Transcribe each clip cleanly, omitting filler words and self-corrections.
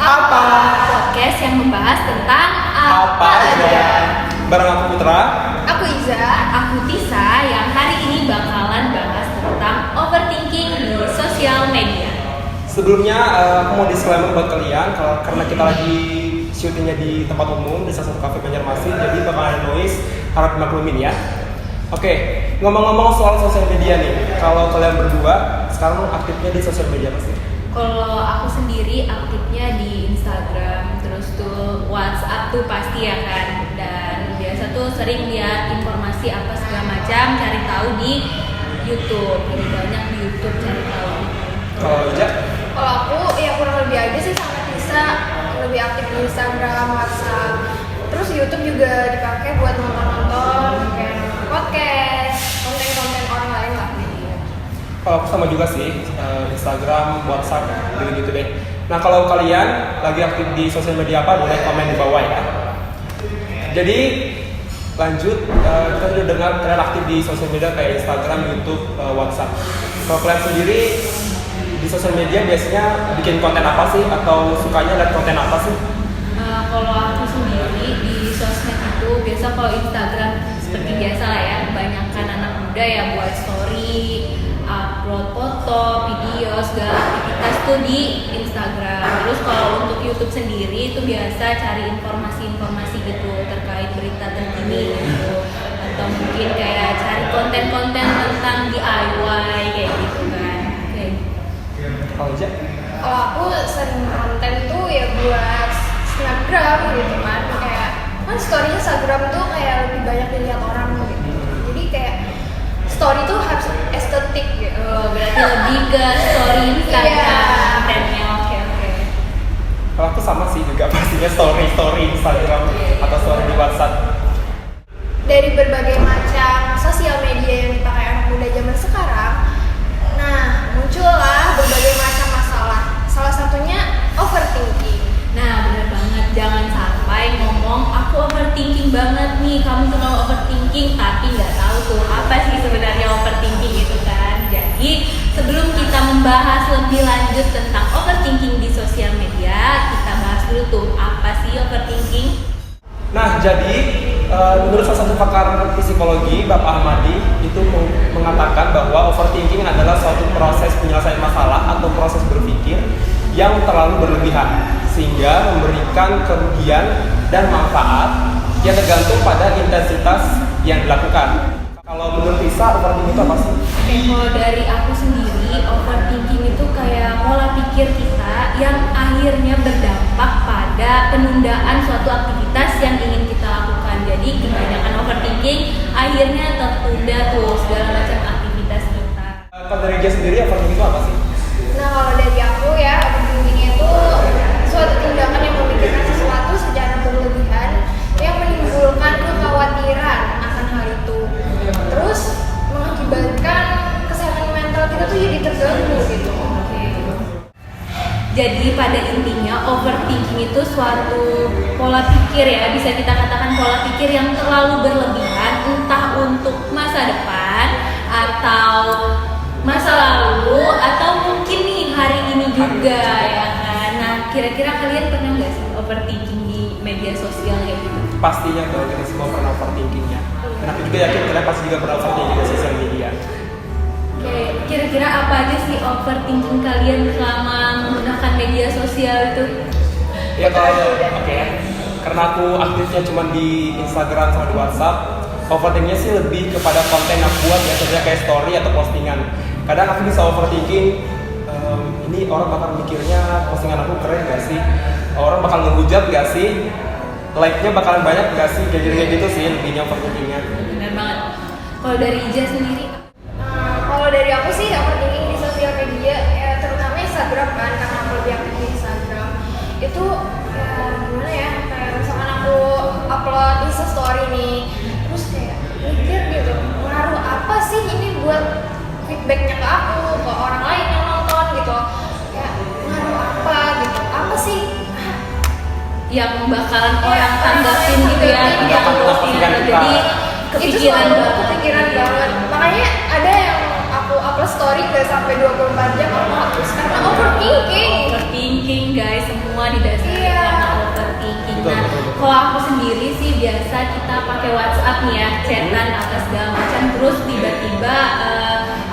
Apa? Podcast yang membahas tentang Apa aja. Bareng aku Putra. Aku Iza. Aku Tisa yang hari ini bakalan bahas tentang overthinking di sosial media. Sebelumnya aku mau disclaimer buat kalian karena kita lagi syutingnya di tempat umum di salah satu kafe Banjarmasin, jadi bakal ada noise, harap dimaklumin ya. Oke, ngomong-ngomong soal sosial media nih, kalau kalian berdua sekarang aktifnya di sosial media pasti? Kalau aku sendiri aktifnya di Instagram, terus tuh WhatsApp tuh pasti ya kan. Dan biasa tuh sering lihat informasi apa segala macam, cari tahu di YouTube. Lebih banyak di YouTube cari tahu. Kalau Ija? Kalau aku ya kurang lebih aja sih sama Tisa, lebih aktif di Instagram, WhatsApp. Terus YouTube juga dipakai buat nonton-nonton kayak podcast, konten-konten orang lain lah. Kalau aku sama juga sih, Instagram, WhatsApp, gitu deh. Nah kalau kalian lagi aktif di sosial media apa, boleh komen di bawah ya. Jadi lanjut, kita sudah dengar kalian aktif di sosial media kayak Instagram, YouTube, WhatsApp. Kalau kalian sendiri di sosial media biasanya bikin konten apa sih? Atau sukanya lihat konten apa sih? Kalau aku sendiri di sosmed itu biasa kalau Instagram seperti biasa lah ya, kebanyakan anak muda yang buat story, upload foto, video, segala aktivitas tuh di Instagram. Terus kalau untuk YouTube sendiri itu biasa cari informasi-informasi gitu terkait berita terkini gitu, atau mungkin kayak cari konten-konten tentang DIY kayak gitu kan. Kayak Kalau Ija? Kalau aku sering konten tuh ya buat Snapgram gitu kan, kayak kan story-nya Instagram tuh kayak lebih banyak dilihat orang gitu. Jadi kayak story tuh harus estetik gitu. berarti lebih ke story Instagram Iya. kontennya. Oke. Kalau aku sama sih juga pastinya story Instagram atau story di WhatsApp. Dari berbagai macam sosial media yang dipakai anak muda zaman sekarang, nah muncullah berbagai macam masalah. Salah satunya overthinking. Nah bener banget, jangan sampai ngomong aku overthinking banget nih, kamu kenal overthinking tapi nggak tahu tuh apa sih sebenarnya overthinking itu kan. Jadi sebelum kita membahas lebih lanjut tentang overthinking di sosial media, kita bahas dulu tuh apa sih overthinking. Nah, jadi menurut salah satu pakar psikologi, Bapak Ahmadi, itu mengatakan bahwa overthinking adalah suatu proses penyelesaian masalah atau proses berpikir yang terlalu berlebihan, sehingga memberikan kerugian dan manfaat yang tergantung pada intensitas yang dilakukan. Kalau menurut Tisa, overthinking itu apa sih? Kalau dari aku sendiri, overthinking itu kayak pola pikir kita yang akhirnya berdampak pada penundaan suatu aktivitas yang ingin kita lakukan. Jadi kebanyakan overthinking akhirnya tertunda tuh segala macam aktivitas kita. Kalau dari Ija sendiri, overthinking itu apa sih? Nah kalau dari aku ya, overthinking itu suatu tindakan yang memikirkan sesuatu secara berlebihan yang menimbulkan kekhawatiran akan hal itu. Terus mengakibatkan kesehatan mental kita tuh jadi terganggu gitu. Jadi pada intinya overthinking itu suatu pola pikir ya, bisa kita katakan pola pikir yang terlalu berlebihan, entah untuk masa depan atau masa lalu atau mungkin nih hari ini juga ya kan. Nah kira-kira kalian pernah nggak sih overthinking di media sosial kayak gitu? Pastinya dong, kita semua pernah overthinkingnya. Dan aku juga yakin kalian pasti juga pernah overthinking di sosial media. Oke, kira-kira apa aja sih overthinking kalian selama menggunakan media sosial itu? Ya kalau oke, karena aku aktifnya cuma di Instagram sama di WhatsApp, overthinkingnya sih lebih kepada konten yang aku buat ya, sebenarnya kayak story atau postingan. Kadang aku bisa overthinking, ini orang bakal mikirnya postingan aku keren gak sih? Orang bakal ngehujat gak sih? Like-nya bakalan banyak gak sih? Kayak gitu sih lebihnya overthinkingnya. Benar banget. Kalau dari Ija sendiri? Kalau dari aku sih overthinking di sosial media ya terutama Instagram kan, karena aku lebih aktif di Instagram itu ya gimana ya, kayak misalkan aku upload Insta story nih terus kayak mikir gitu ngaruh apa sih ini buat feedbacknya ke aku, ke orang lain yang nonton gitu, ya ngaruh apa sih Yang bakalan orang tanggapin gitu ya, yang postingan. Jadi itu kepikiran selalu banget. kepikiran banget. Makanya ada yang aku upload story gak sampai 24 jam aku hapus karena overthinking guys, semua didasari Iya. karena overthinking. Betul, Nah, betul, betul. kalau aku sendiri sih biasa kita pakai WhatsApp nih ya, chatan apa segala macam, terus tiba-tiba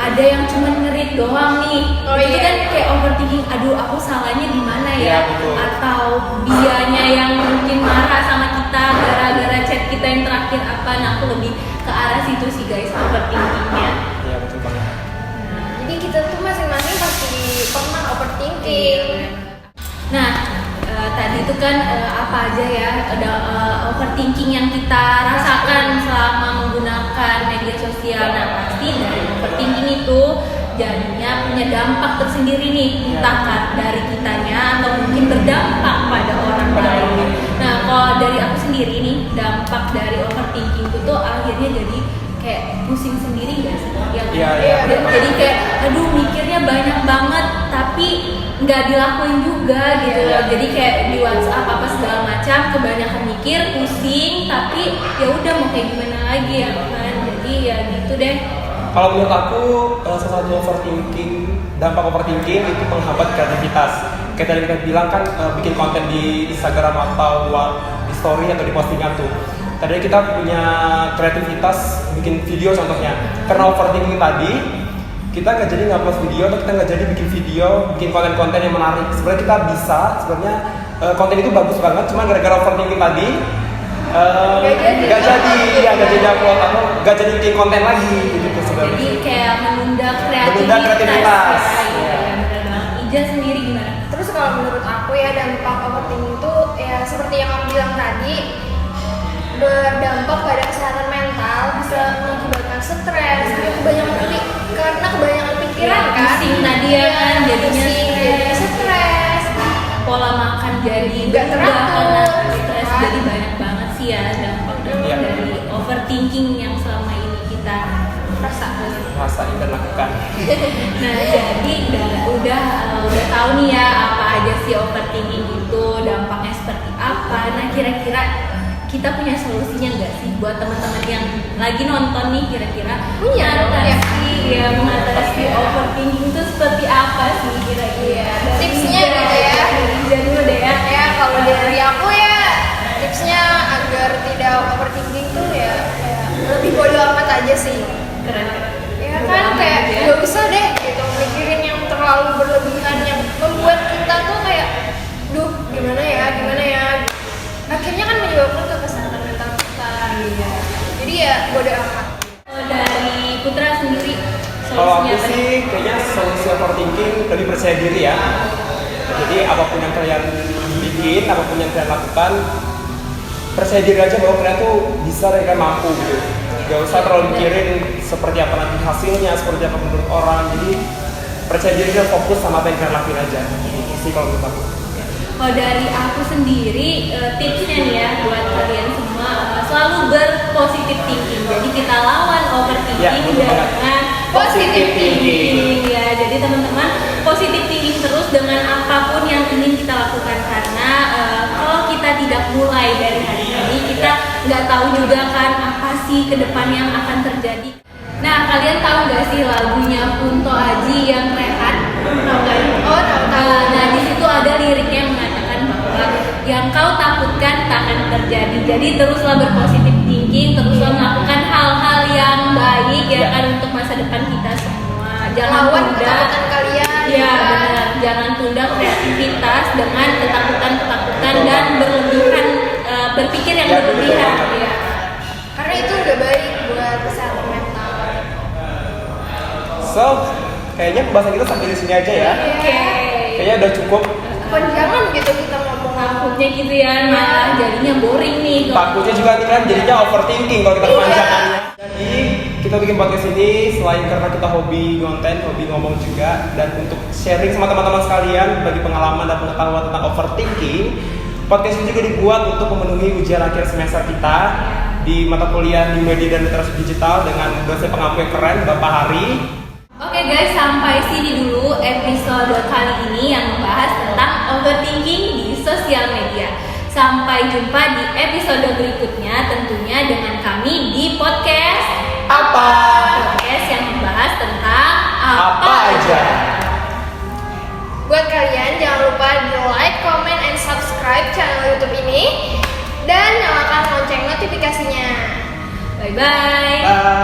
ada yang cuma ngerit doang nih. Oh, Itu iya. kan kayak overthinking, aduh aku salahnya di mana Iya, ya? betul. Atau dianya yang mungkin marah sama kita gara-gara chat kita yang terakhir apa. Nah, aku lebih ke arah situ sih guys, overthinkingnya. Iya betul banget. jadi kita tuh masing-masing pasti pernah overthinking. Nah, tadi itu kan apa aja ya ada overthinking yang kita rasakan selama menggunakan media sosial. Nah, pasti dari overthinking itu jadinya punya dampak tersendiri nih, entah kan dari kitanya atau mungkin berdampak pada orang lain. Nah, kalau dari aku sendiri nih, dampak dari overthinking itu tuh akhirnya jadi kayak pusing sendiri gak sih? Iya. Jadi kayak aduh mikirnya banyak banget tapi nggak dilakuin juga gitu loh. Jadi kayak di WhatsApp apa segala macam kebanyakan mikir, pusing, tapi ya udah mau kayak gimana lagi ya kan. Jadi ya gitu deh. Kalau menurut aku salah satu dampak overthinking itu menghambat kreativitas. Kayak tadi kita bilang kan bikin konten di Instagram atau di story atau di postingan tuh. Tadi kita punya kreativitas bikin video contohnya. Karena overthinking tadi kita nggak jadi ngupload video atau kita nggak jadi bikin video, bikin konten-konten yang menarik. Sebenarnya kita bisa, sebenarnya konten itu bagus banget, cuma gara-gara overthinking tadi nggak jadi upload atau nggak jadi bikin konten lagi gitu sebenarnya. Jadi kayak menunda Menunda kreativitas. Iya, benar banget. Ija sendiri gimana? Terus kalau menurut aku ya dampak overthinking itu ya seperti yang aku bilang tadi, berdampak pada kesehatan mental, bisa mengakibatkan stres, karena kebanyakan pikiran kan, Pusing tadi ya kan, jadinya jadi stres, pola makan jadi Nggak berubah teratur, karena stres. kan? Jadi banyak banget sih ya dampak Iya. dari overthinking yang selama ini kita rasakan. Rasain dan lakukan. Nah, jadi udah tahu nih ya apa aja sih overthinking itu, dampaknya seperti apa. Nah, kira-kira kita punya solusinya nggak sih buat teman-teman yang lagi nonton nih, kira-kira Punya dong, ya. mengatasi overthinking itu seperti apa sih kira-kira? Dari Tipsnya Ija, gitu ya. dari Ija dulu deh ya. Ya kalau dari aku ya tipsnya agar tidak overthinking tuh ya lebih bodo amat aja sih. Keren. Ya Bodo kan amat kayak aja. gak usah deh gitu mikirin yang terlalu berlebihan yang membuat kita tuh kayak duh gimana ya akhirnya kan menyebabkan ke kesehatan mental kita. Jadi ya bodo amat. Kalau dari Putra sendiri Kalau solusinya aku apa? sih kayaknya solusi overthinking lebih percaya diri ya. Jadi apapun yang kalian bikin, apapun yang kalian lakukan, percaya diri aja bahwa kalian tuh bisa dan kalian mampu gitu. Gak usah terlalu mikirin seperti apa nanti hasilnya, seperti apa menurut orang. Jadi percaya diri dan fokus sama apa yang kalian lakuin aja. Itu sih kalau menurut aku. Kalau dari aku sendiri, tipsnya nih ya buat kalian semua, selalu berpositif thinking. Jadi kita lawan overthinking Ya, betul banget. dengan Positive thinking. Ya, jadi teman-teman positif thinking terus dengan apapun yang ingin kita lakukan, karena kalau kita tidak mulai dari hari ini, kita nggak tahu juga kan apa sih ke depan yang akan terjadi. Nah, kalian tahu nggak sih lagunya Kunto Aji yang Rehat? Tahu nggak? Oh tahu. Nah, di situ ada liriknya yang mengatakan bahwa yang kau takutkan tak akan terjadi. Jadi teruslah berpositif thinking, teruslah melakukan hal-hal yang baik ya kan untuk masa depan kita semua. Jangan Lawan tunda. ketakutan kalian. Ya kan? benar. Jangan tunda kreativitas dengan ketakutan-ketakutan dan berlebihan, berpikir yang Ya, berlebihan. betul. Ya. Karena itu udah baik buat kesehatan mental. So, kayaknya pembahasan kita sampai di sini aja ya. Oke. Kayaknya udah cukup. Panjangan gitu kita ngomong. Takutnya gitu ya, malah jadinya boring nih. Takutnya juga nanti kan jadinya overthinking kalau kita kepanjangannya. Jadi kita bikin podcast ini selain karena kita hobi konten, hobi ngomong juga, dan untuk sharing sama teman-teman sekalian bagi pengalaman dan pengetahuan tentang overthinking. Podcast ini juga dibuat untuk memenuhi ujian akhir semester kita di mata kuliah di media dan literasi digital dengan dosen pengampu yang keren, Bapak Hari. Oke guys, sampai sini dulu episode kali ini yang membahas tentang overthinking di sosial media. Sampai jumpa di episode berikutnya tentunya dengan kami di podcast Apa? Podcast yang membahas tentang apa di like, comment, and subscribe channel YouTube ini dan nyalakan lonceng notifikasinya. Bye bye. Bye.